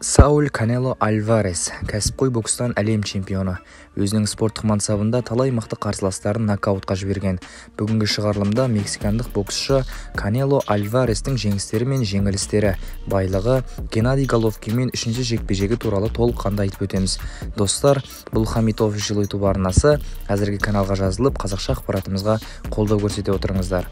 Сауль Канело Альварес, кәсіпқой бокстан әлем чемпионы. Өзінің спорттық мансабында талай мықты қарсыластарын нокаутқа жіберген. Бүгінгі шығарылымда мексикандық боксшы Канело Альварестің жеңістері мен жеңілістері, байлығы, Геннадий Головкинмен үшінші жекпе-жегі туралы толыққанды айтып өтеміз. Достар, бұл Хамитов Official YouTube арнасы. Әзірге каналға жазылып, қазақша ақпаратымызға қолдау көрсете отырыңыздар.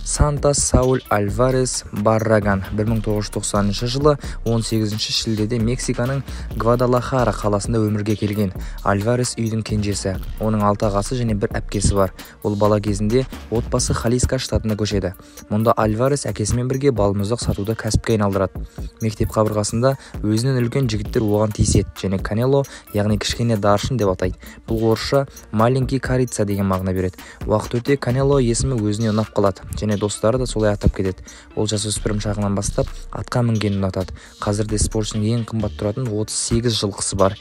Сантос Сауль Альварес Барраган 1990 жылы 18 шілдеде Мексиканың Гвадалахара қаласында өмірге келген. Альварес үйдің кенжесі. Оның 6 ағасы және 1 әпкесі бар. Ол бала кезінде отбасы Халиска штатына көшеді. Мұнда Альварес әкесімен бірге балмұздақ сатуды кәсіпке айналдырады. Мектеп қабырғасында өзінен үлкен жігіттер оған тиіседі және Канело, яғни кішкене даршын деп атайды. Бұл орысша маленький корица деген мағына береді. Уақыт өте Канело есімі өзіне ұнап қалады және достары да солай атап кетеді. Ол жасөспірім шағынан бастап атқа мінгенін ұнатады. Қазірде спортшының ең қымбат тұратын 38 жылқысы бар.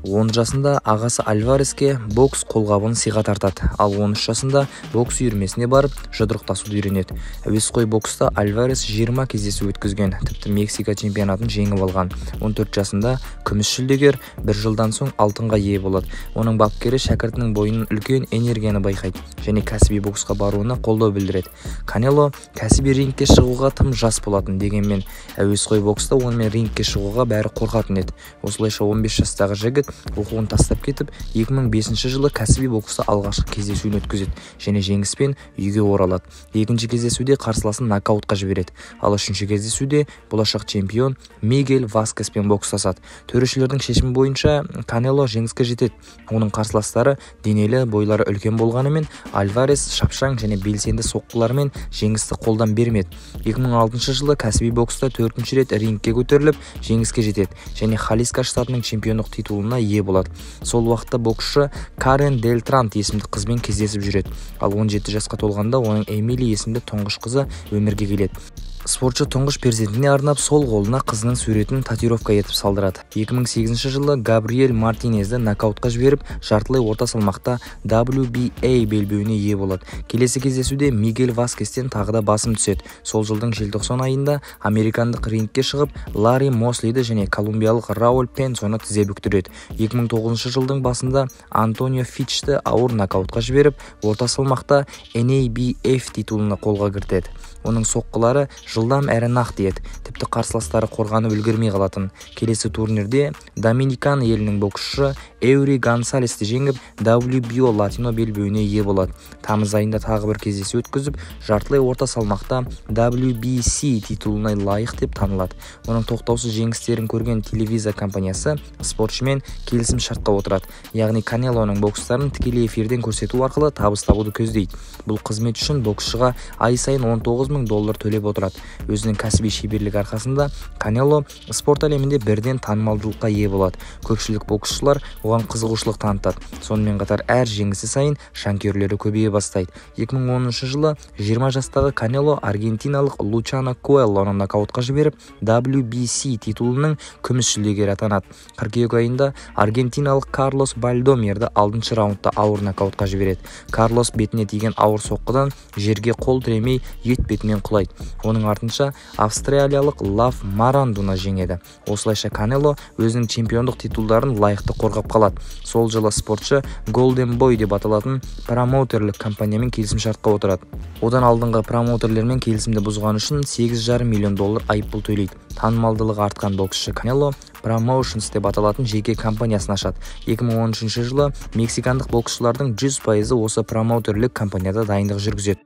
10 жасында ағасы Альвареске бокс қолғабын сыйға тартады, ал 13 жасында бокс үйірмесіне барып жұдырықтасуды үйренеді. Әуесқой бокста Альварес 20 кездесу өткізген, тіпті Мексика чемпионатын жеңіп алған. 14 жасында күміс жүлдегер, 1 жылдан соң алтынға ие болады. Оның бапкері шәкіртінің бойынан үлкен энергияны байқайды және кәсіби боксқа баруына қолдау білдіреді. Канело кәсіби рингке шығуға тым жас болатын, дегенмен әуесқой бокста онымен рингке шығуға бәрі қорқатын еді. Осылайша 15 жастағы жігіт оқуын тастап кетіп, 2005 жылы кәсіби бокста алғашқы кездесуін өткізеді және жеңіспен үйге оралады. Екінші кездесуде қарсыласын нокаутқа жібереді, ал үшінші кездесуде болашақ чемпион Мигель Васкеспен бокстасады. Төрешілердің шешімі бойынша Канело жеңіске жетеді. Оның қарсыластары денелі, бойлары үлкен болғанымен, Альварес шапшаң және белсенді соққылармен жеңісті қолдан бермеді. 2006 жылы кәсіби бокста 4-ші рет рингке көтеріліп, жеңіске жетеді және Халиска штатының чемпиондық титулына ие болады. Сол уақытта боксшы Карен Делтрант есімді қызбен кездесіп жүреді, ал 17 жасқа толғанда оның Эмили есімді тұңғыш қызы өмірге келеді. Спортшы тұңғыш перзентіне арнап сол қолына қызының суретін татуировка етіп салдырады. 2008 жылы Габриэль Мартинезді нокаутқа жіберіп, жартылай орта салмақта WBA белбеуіне ие болады. Келесі кездесуде Мигель Васкестен тағы да басым түседі. Сол жылдың желтоқсан айында американдық рингке шығып, Ларри Мослиді және колумбиялық Рауль Пенсоны тізе бүктіреді. 2009 жылдың басында Антонио Фичті ауыр нокаутқа жіберіп, орта салмақта NABF титулына қолға кіртеді. Оның соққылары жылдам әрі нақты еді, тіпті қарсыластары қорғанып үлгермей қалатын. Келесі турнирде Доминикан елінің боксшысы Эури Гонсалесті жеңіп, WBO латино белбеуіне ие болады. Тамыз айында тағы бір кездесу өткізіп, жартылай орта салмақта WBC титулына лайық деп танылады. Оның тоқтаусыз жеңістерін көрген телевизия компаниясы спортшымен келісім шартқа отырады, яғни Канелоның бокстарын тікелей эфирден көрсету арқылы табыс табуды көздейді. Бұл қызмет үшін боксшыға ай сайын $19,000 төлеп отырады. Өзінің кәсіби шеберлігі арқасында Канело спорт әлемінде бірден танымалдылыққа ие болады. Көпшілік боксшылар оған қызығушылық танытады. Сонымен қатар әр жеңісі сайын жанкүйерлері көбейе бастайды. 2010 жылы 20 жастағы Канело аргентиналық Лучано Куэллоны нокаутқа жіберіп, WBC титулының күміс жүлдегері атанады. Қыркүйек айында аргентиналық Карлос Бальдомерді 6-шы раундта ауыр нокаутқа жібереді. Карлос бетіне тиген ауыр соққыдан жерге қол тіремей ет бетімен құлайды. Оның артынша австралиялық Лав Марандуны жеңеді. Осылайша Канело өзінің чемпиондық титулдарын лайықты қорғап қалады. Сол жылы спортшы Golden Boy деп аталатын промоутерлік компаниямен келісімшартқа отырады. Одан алдыңғы промоутерлермен келісімді бұзған үшін $8,5 миллион айыппұл төлейді. Танымалдылығы артқан боксшы Канело Promotions деп аталатын жеке компаниясын ашады. 2013 жылы мексикандық боксшылардың 100% осы промоутерлік компанияда дайындық жүргізеді.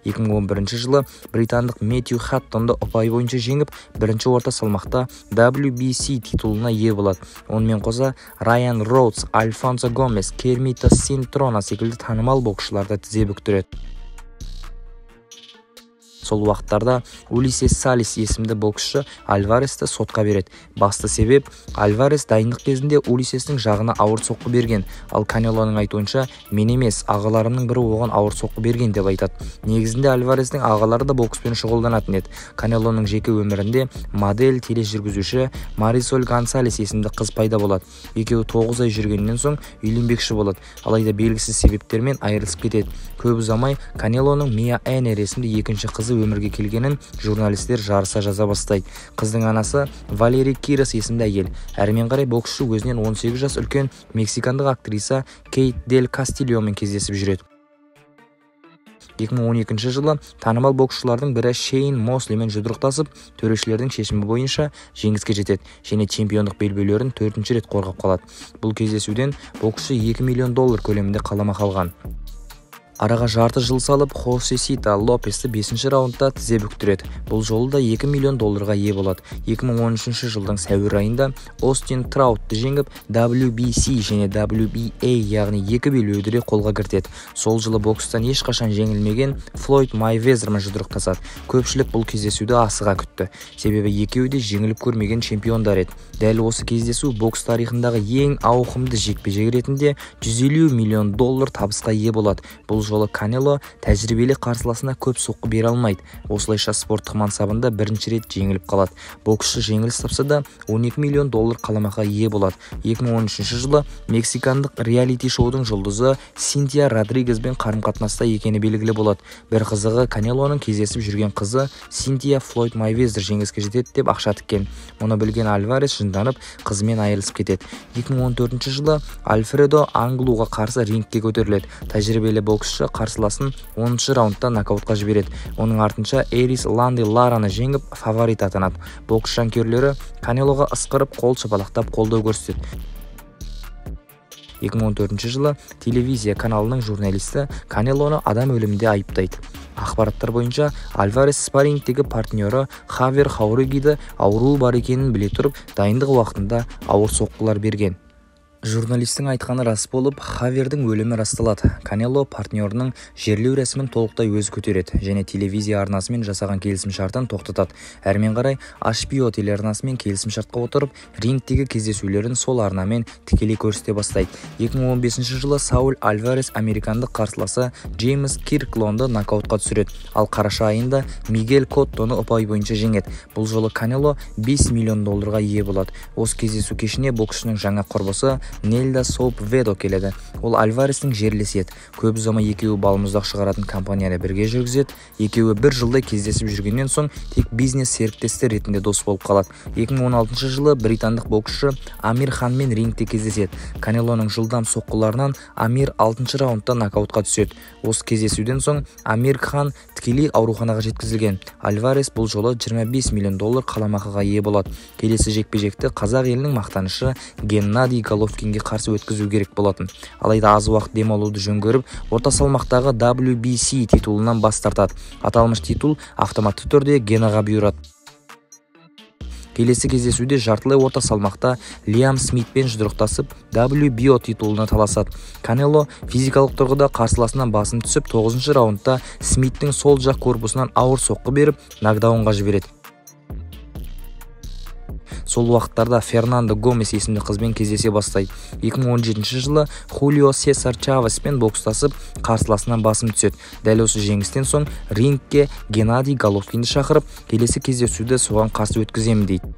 2011 жылы британдық Мэтью Хаттонды ұпай бойынша жеңіп, бірінші орта салмақта WBC титулына ие болады. Онымен қоса Райан Роудс, Альфонсо Гомес, Кермито Синтрона секілді танымал боксшыларды тізе бүктіреді. Сол уақыттарда Улисес Салис есімді боксшы Альваресті сотқа береді. Басты себеп Альварес дайындық кезінде Улисестің жағына ауыр соққы берген, ал Канелоның айтуынша мен емес, ағаларымның бірі оған ауыр соққы берген деп айтады. Негізінде Альварестің ағалары да бокспен шұғылданатын еді. Канелоның жеке өмірінде модель, тележүргізуші Марисоль Гонсалес есімді қыз пайда болады. Екеуі 9 ай жүргеннен соң үйленбекші болады, алайда белгісіз себептермен айырылысып кетеді. Көп ұзамай Канелоның Мия Энер есімді екінші қызы өмірге келгенін журналистер жарыса жаза бастайды. Қыздың анасы Валери Кирос есімді әйел. Әрмен қарай боксшы өзінен 18 жас үлкен мексикандық актриса Кейт Дель Кастильомен кездесіп жүреді. 2012 жылы танымал боксшылардың бірі Шейн Мослимен жұдырықтасып, төрешілердің шешімі бойынша жеңіске жетеді және чемпиондық белбеулерін 4-ші рет қорғап қалады. Бұл кездесуден боксшы $2 миллион көлемінде қаламақы алған. Араға жарты жыл салып, Хосе Сита Лопесті 5-ші раундта тізе бүктіреді. Бұл жолы да $2 миллион ие болады. 2013 жылдың сәуір айында Остин Траутты жеңіп, WBC және WBA яғни екі белбеуді қолға кіртеді. Сол жылы бокстан ешқашан жеңілмеген Флойд Майвезермен жұдырықтасады. Көпшілік бұл кездесуді асыға күтті. Себебі екеуі де жеңіліп көрмеген чемпиондар еді. Дәл осы кездесу бокс тарихындағы ең ауқымды жекпе-жек ретінде $150 миллион табысқа ие болады. Бұл жолы Канело тәжірибелі қарсыласына көп соққы бере алмайды. Осылайша спорттық мансабында бірінші рет жеңіліп қалады. Боксшы жеңіліс тапса да $12 миллион қаламақы ие болады. 2013 жылы мексикандық реалити-шоудың жұлдызы Синтия Родригеспен қарым-қатынаста екені белгілі болады. Бір қызығы, Канелоның кездесіп жүрген қызы Синтия Флойд Майвезер жеңіске жетеді деп ақша тіккен. Мұны білген Альварес жынданып, қызымен айырылысып кетеді. 2014 жылы Альфредо Англуға қарсы рингке көтеріледі. Тәжірибелі боксшы қарсыласын 10-ші раундта нокаутқа жібереді. Оның артынша Эрис Ланди Лараны жеңіп, фаворит атанады. Бокс жанкүйерлері Канелоға ысқырып, қол шапалақтап қолдау көрсетеді. 2014 жылы телевизия каналының журналисті Канелоны адам өлімінде айыптайды. Ақпараттар бойынша Альварес спаррингтегі партнері Хавьер Хаурегиді ауруы бар екенін біле тұрып, дайындық уақытында ауыр соққылар берген. Журналистің айтқаны рас болып, Хавердің өлімі расталады. Канело партнерінің жерлеу рәсімін толықтай өзі көтереді және телевизия арнасымен жасаған келісімшартын тоқтатады. Әрмен қарай HBO телеарнасымен келісімшартқа отырып, рингтегі кездесулерін сол арнамен тікелей көрсете бастайды. 2015 жылы Сауль Альварес американдық қарсыласы Джеймс Кирклонды нокаутқа түсіреді, ал қараша айында Мигель Коттоны ұпай бойынша жеңеді. Бұл жолы Канело $5 миллион ие болады. Осы кездесу кешіне боксшының жаңа құрбысы Нельда Соуп Ведо келеді. Ол Альварестің жерлесі еді. Көп ұзамай екеуі балмұздақ шығаратын компанияны бірге жүргізеді. Екеуі бір жылдай кездесіп жүргеннен соң тек бизнес серіктестер ретінде дос болып қалады. 2016 жылы британдық боксшы Амир Ханмен рингте кездеседі. Канелоның жылдам соққыларынан Амир 6-ші раундта нокаутқа түседі. Осы кездесуден соң Амир Хан тікелей ауруханаға жеткізілген. Альварес бұл жолы $25 миллион қаламақыға ие болады. Келесі жекпе-жекті қазақ елінің мақтанышы Геннадий Головкинге қарсы өткізу керек болатын. Алайда аз уақыт демалуды жөн көріп, орта салмақтағы WBC титулынан бас тартады. Аталмыш титул автоматты түрде Генаға бұйырады. Келесі кездесуде жартылай орта салмақта Лиам Смитпен жұдырықтасып, WBO титулына таласады. Канело физикалық тұрғыда қарсыласынан басын түсіп, 9-ші раундта Смиттің сол жақ корпусынан ауыр соққы беріп, нокдаунға жібереді. Сол уақыттарда Фернандо Гомес есімді қызбен кездесе бастайды. 2017 жылы Хулио Сесар Чавеспен бокстасып, қарсыласынан басым түседі. Дәл осы жеңістен соң рингке Геннадий Головкинді шақырып, келесі кездесуді соған қарсы өткіземін дейді.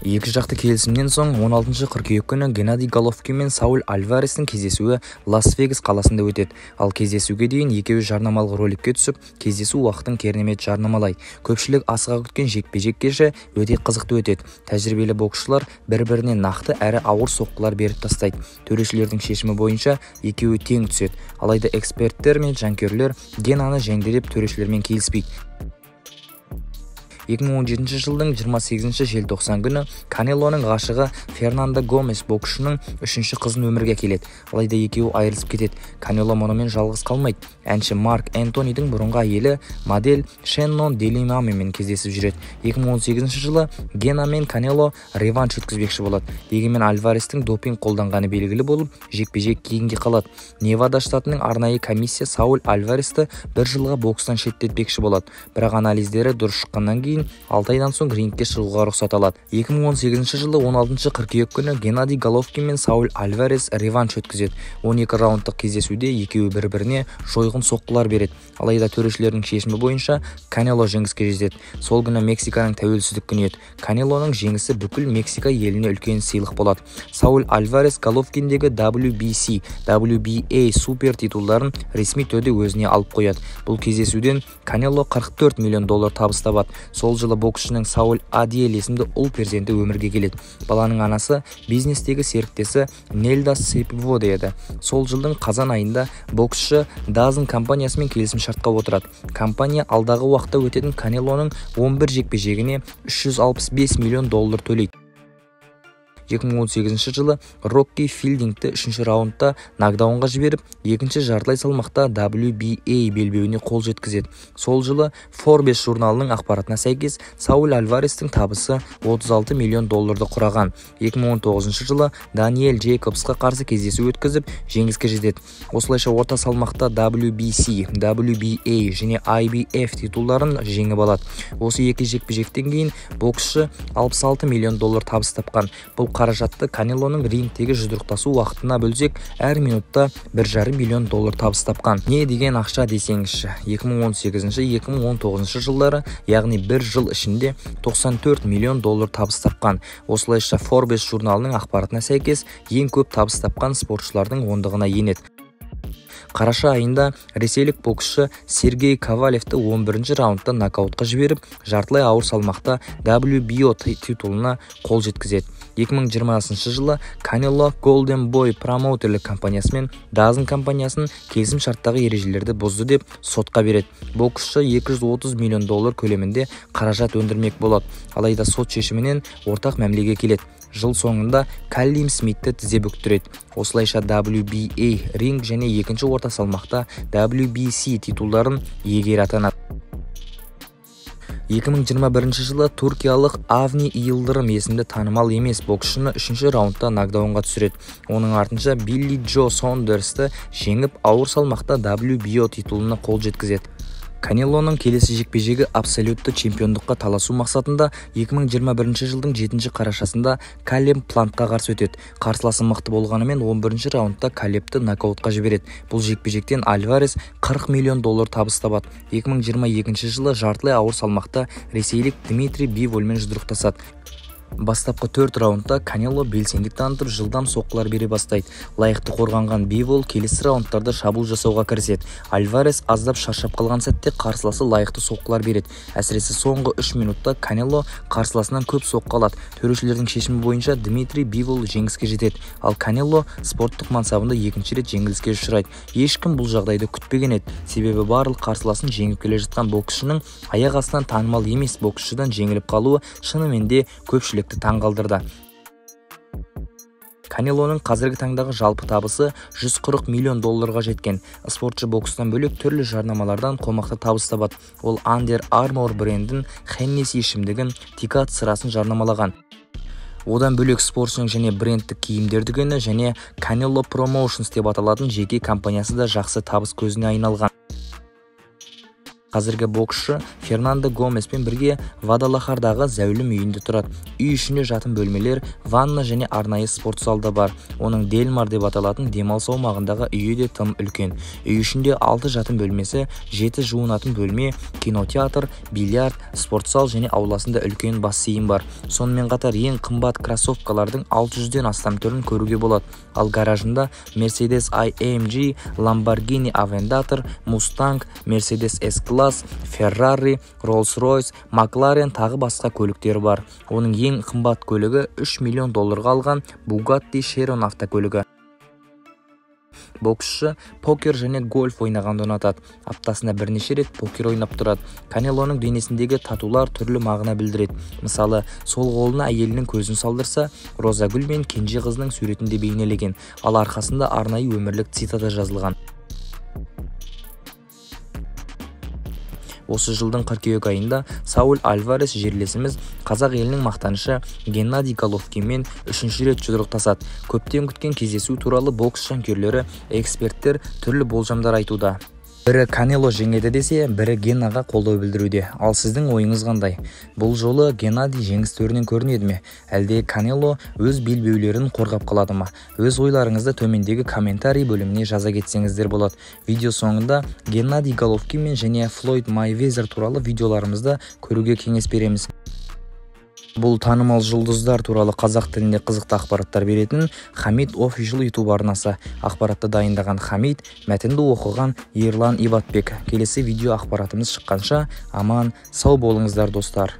Екі жақты келісімнен соң 16 қыркүйек күні Геннадий Головкин мен Сауль Альварестің кездесуі Лас-Вегас қаласында өтеді. Ал кездесуге дейін екеуі жарнамалық роликке түсіп, кездесу уақытын керемет жарнамалайды. Көпшілік асыға күткен жекпе-жек кеші өте қызықты өтеді. Тәжірибелі боксшылар бір-біріне нақты әрі ауыр соққылар беріп тастайды. Төрешілердің шешімі бойынша екеуі тең түседі. Алайда эксперттер мен жанкүйерлер Геннаны жеңді деп төрешілермен келіспейді. 2017 жылдың 28 желтоқсан күні Канелоның ғашығы Фернандо Гомес боксшының үшінші қызын өмірге келеді. Алайда екеуі айырылысып кетеді. Канело мұнымен жалғыз қалмайды. Әнші Марк Энтонидің бұрынғы әйелі модель Шеннон Делимамимен кездесіп жүреді. 2018 жылы Гена мен Канело реванш өткізбекші болады. Дегенмен Альварестің допинг қолданғаны белгілі болып, жекпе-жек кейінге қалады. Невада штатының арнайы комиссия Сауль Альваресті бір жылға бокстан шеттетпекші болады. Бірақ анализдері дұрыс шыққаннан кейін 6 айдан соң рингке шығуға рұқсат алады. 2018 жылы 16 қыркүйек күні Геннадий Головкин мен Сауль Альварес реванш өткізеді. 12 раундтық кездесуде екеуі бір-біріне жойғын соққылар береді. Алайда төрешілердің шешімі бойынша Канело жеңіске жетеді. Сол күні Мексиканың тәуелсіздік күні еді. Канелоның жеңісі бүкіл Мексика еліне үлкен сыйлық болады. Сауль Альварес Головкиндегі WBC, WBA супер титулдарын ресми түрде өзіне алып қояды. Бұл кездесуден Канело $44 миллион табыс табады. Сол жылы боксшының Сауль Адиел есімді ұл перзенті өмірге келеді. Баланың анасы бизнестегі серіктесі Нельда Сепводе еді. Сол жылдың қазан айында боксшы Дазн компаниясымен келісім шартқа отырады. Компания алдағы уақытта өтетін Канелоның 11 жекпе-жегіне $365 миллион төлейді. 2018 жылы Рокки Филдингті 3-ші раундта нокдаунға жіберіп, 2-ші жартылай салмақта WBA белбеуіне қол жеткізеді. Сол жылы Forbes журналының ақпаратына сәйкес Сауль Альварестің табысы $36 миллион құраған. 2019 жылы Даниэль Джейкобсқа қарсы кездесу өткізіп, жеңіске жетеді. Осылайша орта салмақта WBC, WBA және IBF титулдарын жеңіп алады. Осы екі жекпе-жектен кейін боксшы $66 миллион табыс тапқан. Бұл қаражатты Канелоның рингтегі жұдырықтасу уақытына бөлсек, әр минутта $1,5 миллион табыс тапқан. Не деген ақша десеңізші, 2018-2019 жылдары, яғни бір жыл ішінде $94 миллион табыс тапқан. Осылайша Forbes журналының ақпаратына сәйкес, ең көп табыс тапқан спортшылардың ондығына енеді. Қараша айында ресейлік боксшы Сергей Ковалевті 11-ші раундта нокаутқа жіберіп, жартылай ауыр салмақта WBO титулына қол жеткізеді. 2020 жылы Канело Golden Boy промоутерлік компаниясымен Дазн компаниясын келісім шарттағы ережелерді бұзды деп сотқа береді. Боксшы $230 миллион көлемінде қаражат өндірмек болады. Алайда сот шешімінен ортақ мәмілеге келеді. Жыл соңында Каллим Смитті тізе бүктіреді. Осылайша WBA ринг және екінші орта салмақта WBC титулдарын иегері атанады. 2021 жылы туркиялық Авни Йылдырым есімді танымал емес боксшыны 3-ші раундта нокдаунға түсіреді. Оның артынша Билли Джо Сондерсті жеңіп, ауыр салмақта WBO титулына қол жеткізеді. Канелоның келесі жекпе-жегі абсолютті чемпиондыққа таласу мақсатында 2021 жылдың 7-ші қарашасында Калеб Плантқа қарсы өтеді. Қарсыласы мықты болғанымен 11-ші раундта Калебті нокаутқа жібереді. Бұл жекпе-жектен Альварес $40 миллион табыс табады. 2022 жылы жартылай ауыр салмақта ресейлік Дмитрий Бивольмен жұдырықтасады. Бастапқы 4 раундта Канело белсендік танытып, жылдам соққылар бере бастайды. Лайықты қорғанған Бивол келесі раундтарда шабуыл жасауға кіріседі. Альварес аздап шаршап қалған сәтте қарсыласы лайықты соққылар береді. Әсіресе соңғы 3 минутта Канело қарсыласынан көп соққы алады. Төрешілердің шешімі бойынша Дмитрий Бивол жеңіске жетеді. Ал Канело спорттық мансабында екінші рет жеңіліске ұшырайды. Ешкім бұл жағдайды күтпеген еді. Себебі барлық қарсыласын жеңіп келе жатқан боксшының аяқ астынан танымал емес боксшыдан жеңіліп қалуы шынымен де көпшілікті таңғалдырды. Канелоның қазіргі таңдағы жалпы табысы $140 миллион жеткен. Спортшы бокстан бөлек түрлі жарнамалардан қомақты табыс табады. Ол Under Armour брендін Hennessy ішімдігін Тикат сырасын жарнамалаған. Одан бөлек спортшының және брендтік киімдер дүкені және Canelo Promotions деп аталатын жеке компаниясы да жақсы табыс көзіне айналған. Қазіргі боксшы Фернандо Гомеспен бірге Вадалахардағы зәулім үйінде тұрады. Үй ішінде жатын бөлмелер, ванна және арнайы спорт залда бар. Оның Делмар деп аталатын демалыс аумағындағы үйі де тым үлкен. Үй ішінде 6 жатын бөлмесі, 7 жуынатын бөлме, кинотеатр, бильярд, спорт зал және ауласында үлкен бассейн бар. Сонымен қатар ең қымбат кроссовкалардың 600-ден астам түрін көруге болады. Ал гаражында Mercedes AMG, Lamborghini Aventador, Mustang, Mercedes S-Class, Ferrari, Rolls-Royce, McLaren тағы басқа көліктері бар. Оның ең қымбат көлігі $3 миллион алған Bugatti Chiron автокөлігі. Боксшы покер және гольф ойнағанды ұнатады. Аптасына бірнеше рет покер ойнап тұрады. Канелоның денесіндегі татулар түрлі мағына білдіреді. Мысалы, сол қолына әйелінің көзін салдырса, Розагүл мен кенже қызының суретінде бейнелеген, ал арқасында арнайы өмірлік цитата жазылған. Осы жылдың қыркүйек айында Сауль Альварес жерлесіміз қазақ елінің мақтанышы Геннадий Головкинмен үшінші рет жұдырықтасады. Көптен күткен кездесу туралы бокс жанкүйерлері, эксперттер түрлі болжамдар айтуда. Бірі Канело жеңеді десе, бірі Геннаға қолдау білдіруде. Ал сіздің ойыңыз қандай? Бұл жолы Геннадий жеңіс төрінен көрінеді ме? Әлде Канело өз белбеулерін қорғап қалады ма? Өз ойларыңызды төмендегі комментарий бөліміне жаза кетсеңіздер болады. Видео соңында Геннадий Головкин және Флойд Майвезер туралы видеоларымызды көруге кеңес береміз. Бұл танымал жұлдыздар туралы қазақ тілінде қызықты ақпараттар беретін Хамид Official YouTube арнасы. Ақпаратты дайындаған Хамид, мәтінді оқыған Ерлан Ибатбек. Келесі видео ақпаратымыз шыққанша аман, сау болыңыздар достар.